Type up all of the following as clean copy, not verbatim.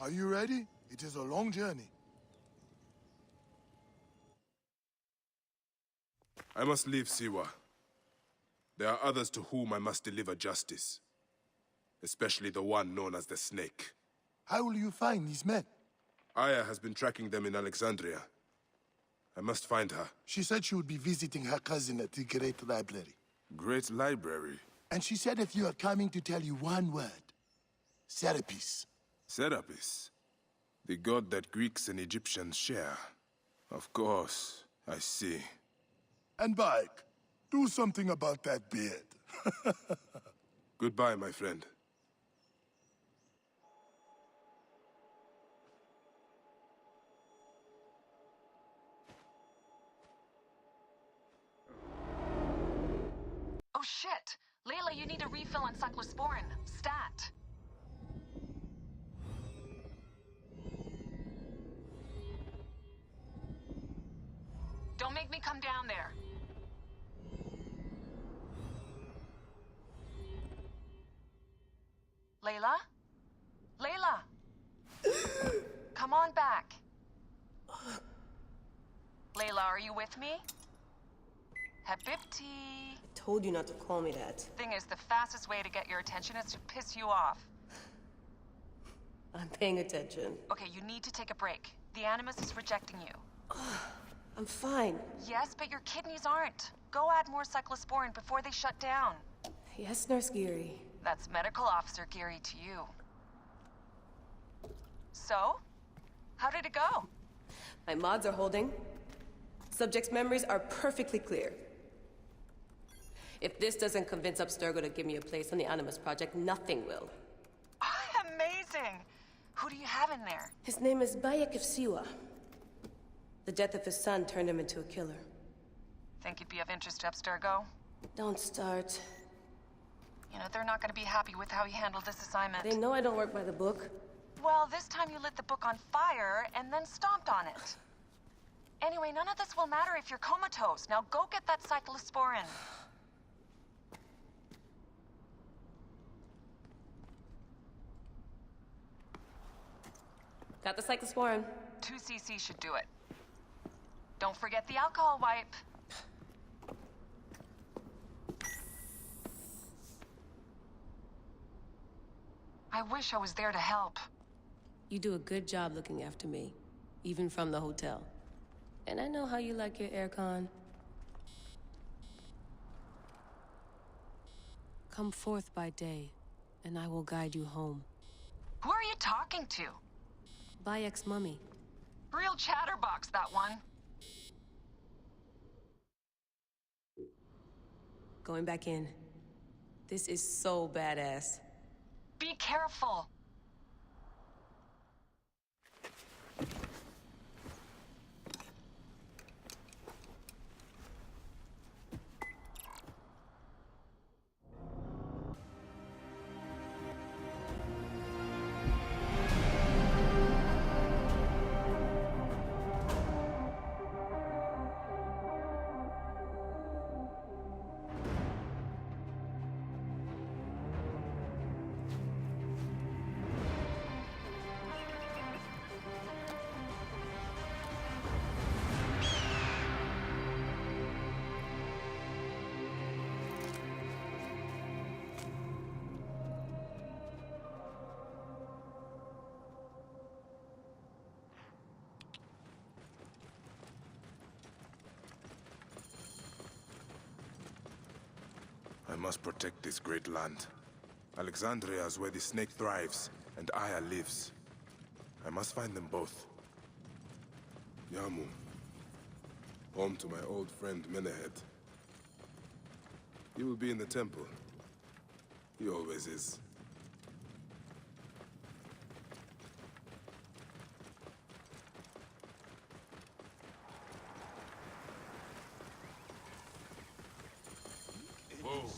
Are you ready? It is a long journey. I must leave Siwa. There are others to whom I must deliver justice. Especially the one known as the Snake. How will you find these men? Aya has been tracking them in Alexandria. I must find her. She said she would be visiting her cousin at the Great Library. Great Library? And she said if you are coming to tell you one word. Serapis. Serapis? The god that Greeks and Egyptians share. Of course, I see. And Bike, do something about that beard. Goodbye, my friend. Oh shit! Layla, you need a refill on cyclosporin. Stat. Don't make me come down there. Layla? Layla! Come on back. Layla, are you with me? Habibti. Told you not to call me that. Thing is, the fastest way to get your attention is to piss you off. I'm paying attention. Okay, you need to take a break. The Animus is rejecting you. I'm fine. Yes, but your kidneys aren't. Go add more cyclosporin before they shut down. Yes, Nurse Geary. That's Medical Officer Geary to you. So? How did it go? My mods are holding. Subject's memories are perfectly clear. If this doesn't convince Abstergo to give me a place on the Animus Project, nothing will. Amazing! Who do you have in there? His name is Bayek of Siwa. The death of his son turned him into a killer. Think he'd be of interest to Abstergo? Don't start. You know, they're not gonna be happy with how he handled this assignment. They know I don't work by the book. Well, this time you lit the book on fire and then stomped on it. Anyway, none of this will matter if you're comatose. Now go get that cyclosporin. Got the cyclosporin. 2 cc should do it. Don't forget the alcohol wipe. I wish I was there to help. You do a good job looking after me, even from the hotel. And I know how you like your aircon. Come forth by day, and I will guide you home. Who are you talking to? Bayek's mummy. Real chatterbox, that one. Going back in. This is so badass. Be careful. I must protect this great land. Alexandria is where the snake thrives, and Aya lives. I must find them both. Yamu. Home to my old friend Menehet. He will be in the temple. He always is. Whoa.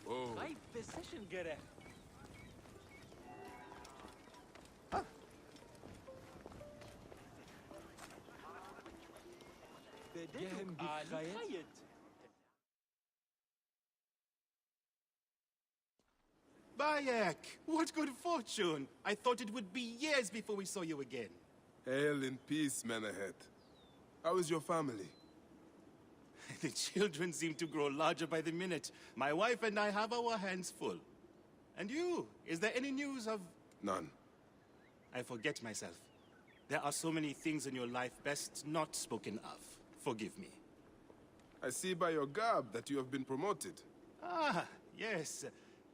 Whoa. Right position, Gere. بديتك على Bayek! What good fortune! I thought it would be years before we saw you again. Hail in peace, Menehet. How is your family? The children seem to grow larger by the minute. My wife and I have our hands full. And you? Is there any news of... None. I forget myself. There are so many things in your life best not spoken of. Forgive me. I see by your garb that you have been promoted. Ah, yes.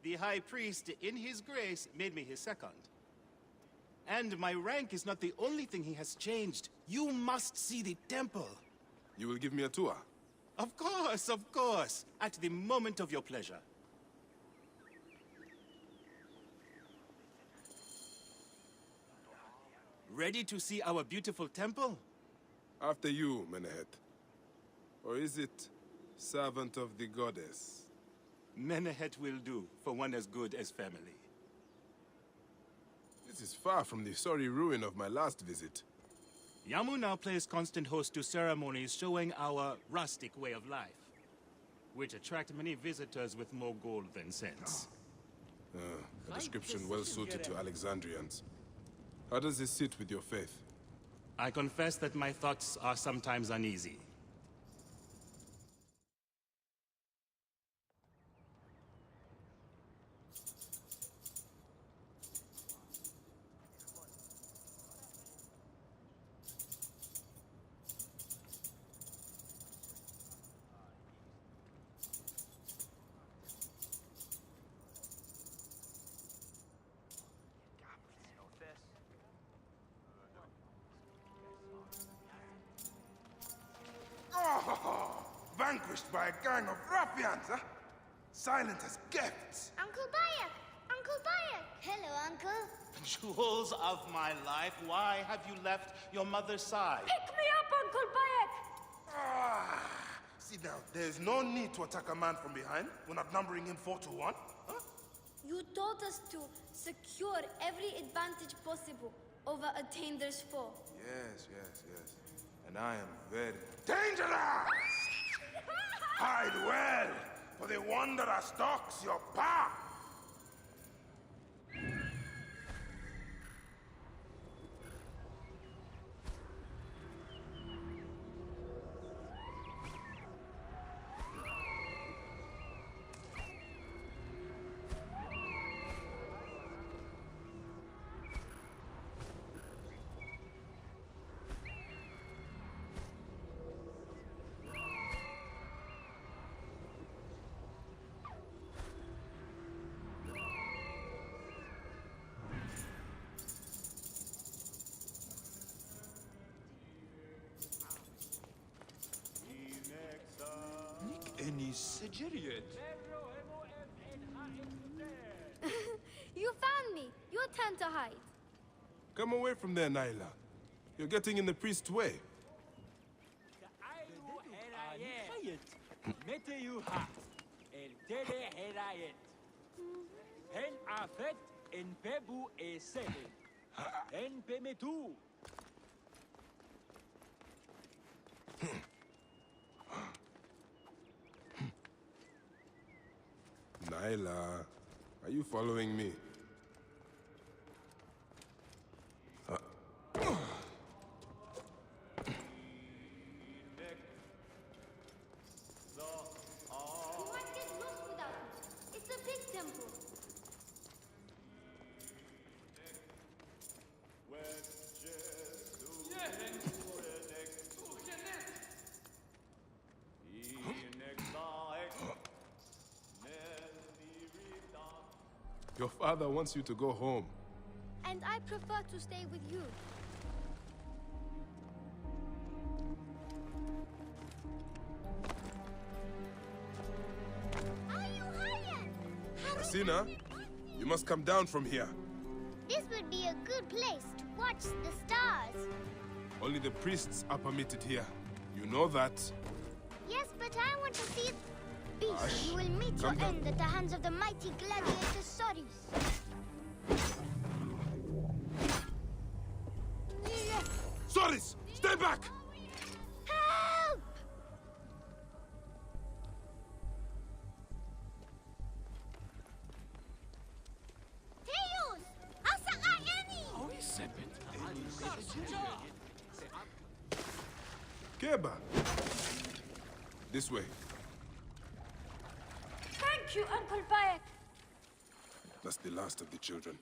The High Priest, in his grace, made me his second. And my rank is not the only thing he has changed. You must see the temple. You will give me a tour? Of course. At the moment of your pleasure. Ready to see our beautiful temple? After you, Menehet. Or is it servant of the goddess? Menehet will do for one as good as family. This is far from the sorry ruin of my last visit. Yamu now plays constant host to ceremonies showing our rustic way of life, which attract many visitors with more gold than sense. A description well suited to Alexandrians. How does this sit with your faith? I confess that my thoughts are sometimes uneasy. Vanquished by a gang of ruffians, huh? Silent as gifts. Uncle Bayek! Uncle Bayek! Hello, Uncle. Jewels of my life, why have you left your mother's side? Pick me up, Uncle Bayek! Sit down. There is no need to attack a man from behind. We're not numbering him 4-1. Huh? You taught us to secure every advantage possible over a Tainder's foe. Yes. And I am very dangerous! Hide well, for the wanderer stalks your path! You found me. Your turn to hide. Come away from there, Layla. You're getting in the priest's way. Layla, are you following me? You might get lost without me. It's a big temple. Your father wants you to go home. And I prefer to stay with you. Asina, you must come down from here. This would be a good place to watch the stars. Only the priests are permitted here. You know that. Yes, but I want to see it. Beast, Hush. you will meet your Calm down. end at the hands of the mighty gladiator Sorus. Soris! Stay back! Help! Teos! Asa Aeni! Keba! This way. Thank you, Uncle Bayek. That's the last of the children.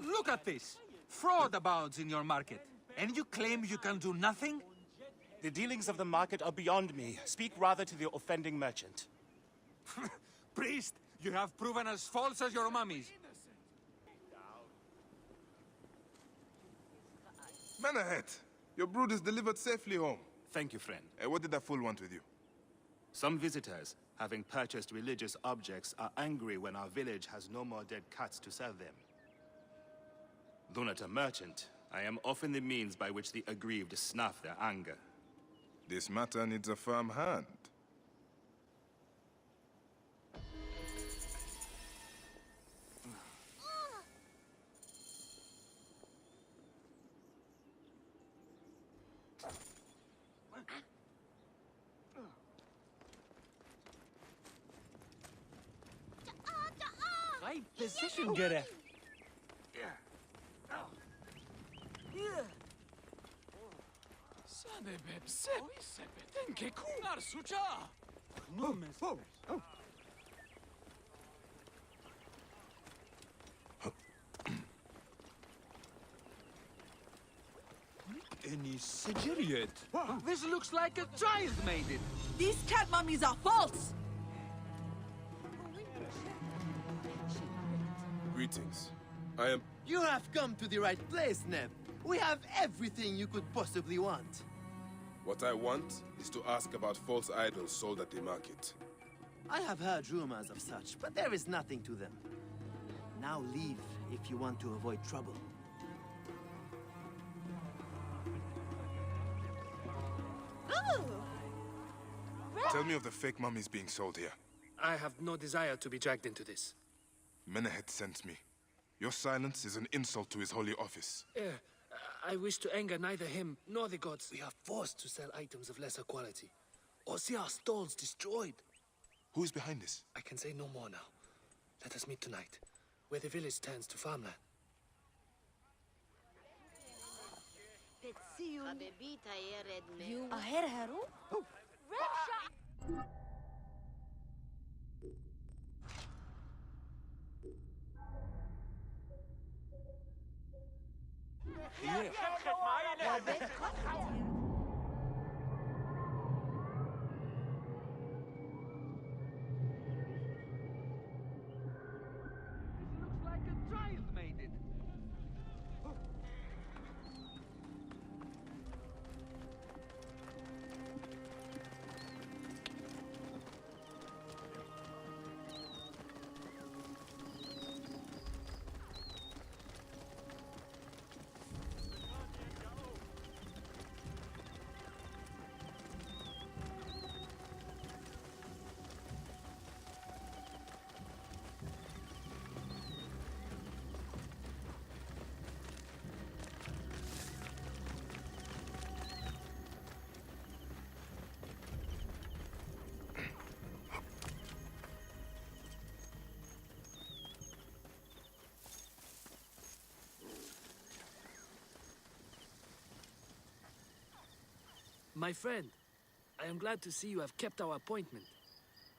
Look at this! Fraud abounds in your market. And you claim you can do nothing? The dealings of the market are beyond me. Speak rather to the offending merchant. Priest, you have proven as false as your mummies. Menehet! Your brood is delivered safely home. Thank you, friend. What did that fool want with you? Some visitors, having purchased religious objects, are angry when our village has no more dead cats to sell them. Though not a merchant, I am often the means by which the aggrieved snuff their anger. This matter needs a firm hand. Right position, Gareth. Any Sigiriot? This looks like a child made it. These cat mummies are false! Greetings. I am... You have come to the right place, Neb. We have everything you could possibly want. What I want is to ask about false idols sold at the market. I have heard rumors of such, but there is nothing to them. Now leave if you want to avoid trouble. Tell me of the fake mummies being sold here. I have no desire to be dragged into this. Menehet sent me. Your silence is an insult to his holy office. I wish to anger neither him nor the gods. We are forced to sell items of lesser quality, or see our stalls destroyed. Who is behind this? I can say no more now. Let us meet tonight, where the village turns to farmland. You Aherharu? Looks like a child made it. My friend, I am glad to see you have kept our appointment.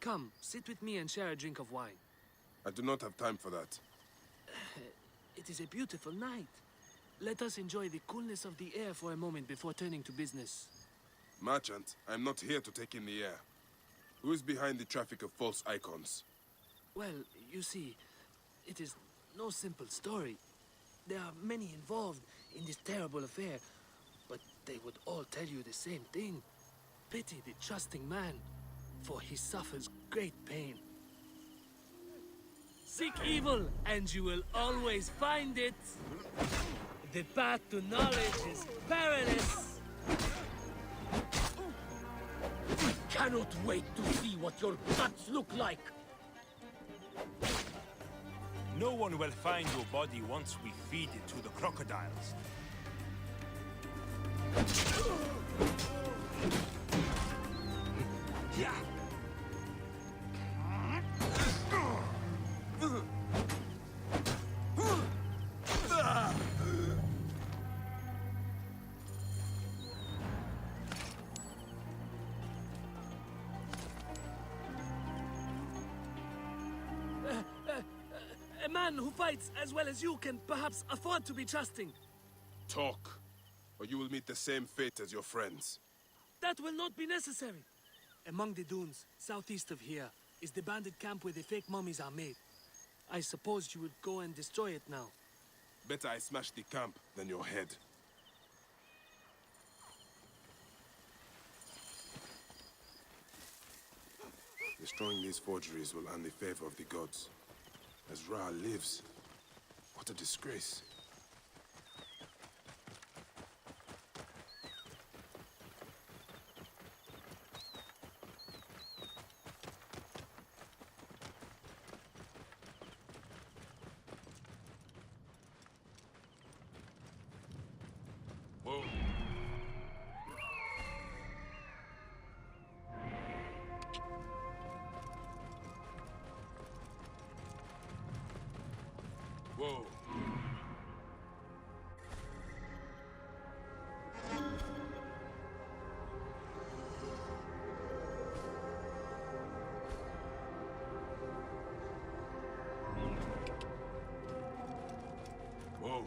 Come, sit with me and share a drink of wine. I do not have time for that. It is a beautiful night. Let us enjoy the coolness of the air for a moment before turning to business. Merchant, I am not here to take in the air. Who is behind the traffic of false icons? Well, you see, it is no simple story. There are many involved in this terrible affair, but they would all tell you the same thing. Pity the trusting man, for he suffers great pain. Seek evil, and you will always find it. The path to knowledge is perilous. We cannot wait to see what your guts look like. No one will find your body once we feed it to the crocodiles. Yeah. A man who fights as well as you can perhaps afford to be trusting. Talk, or you will meet the same fate as your friends. That will not be necessary. Among the dunes, southeast of here, is the bandit camp where the fake mummies are made. I suppose you would go and destroy it now. Better I smash the camp than your head. Destroying these forgeries will earn the favor of the gods. As Ra lives, what a disgrace. Whoa. Whoa. Whoa.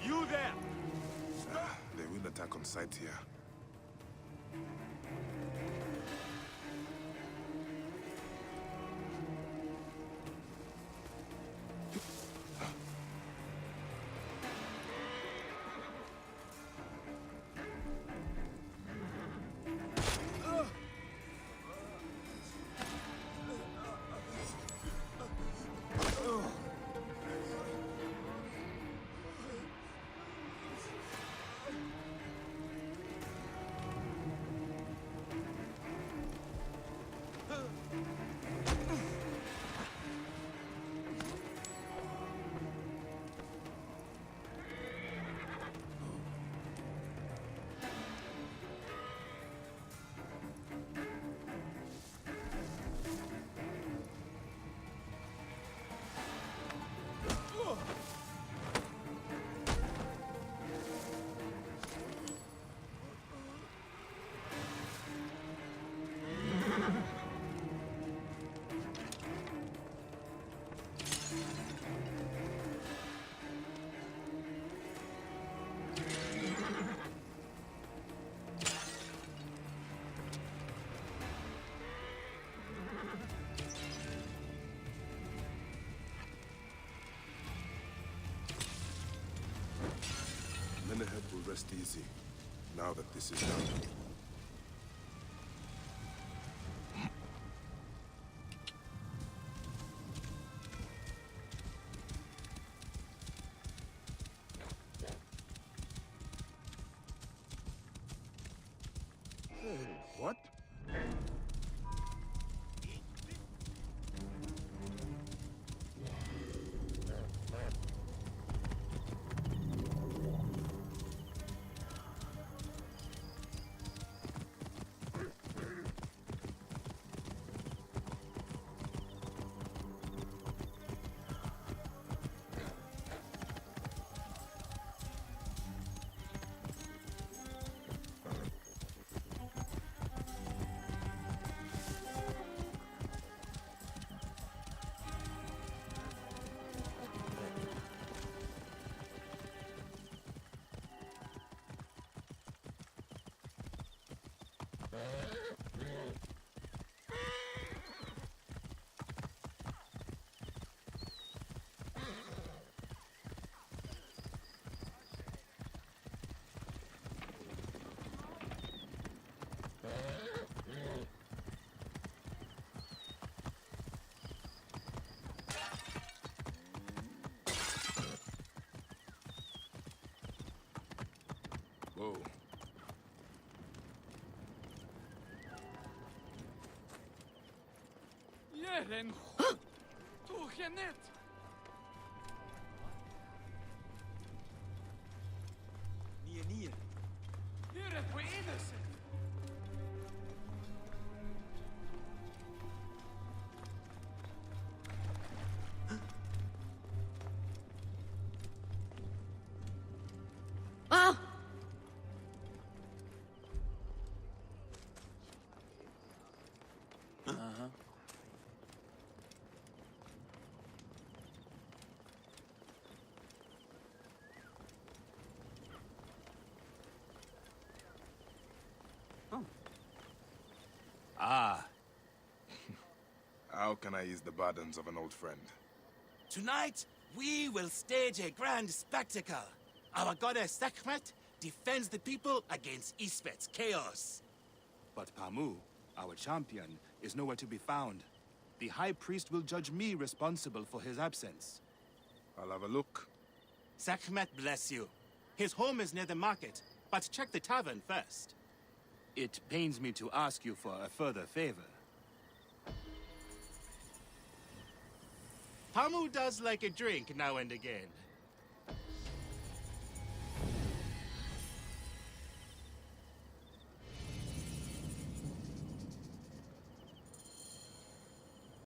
You there! They will attack on sight here. Menehet will rest easy, now that this is done. What? Whoa. Jeren, du genet. Nier. Jeren, voor innocent. Ah! Ah, How can I ease the burdens of an old friend? tonight we will stage a grand spectacle. Our goddess Sekhmet defends the people against Isfet's chaos. But Pamu, our champion, is nowhere to be found. The High Priest will judge me responsible for his absence. I'll have a look. Sekhmet bless you. His home is near the market, but check the tavern first. It pains me to ask you for a further favor. Pamu does like a drink now and again.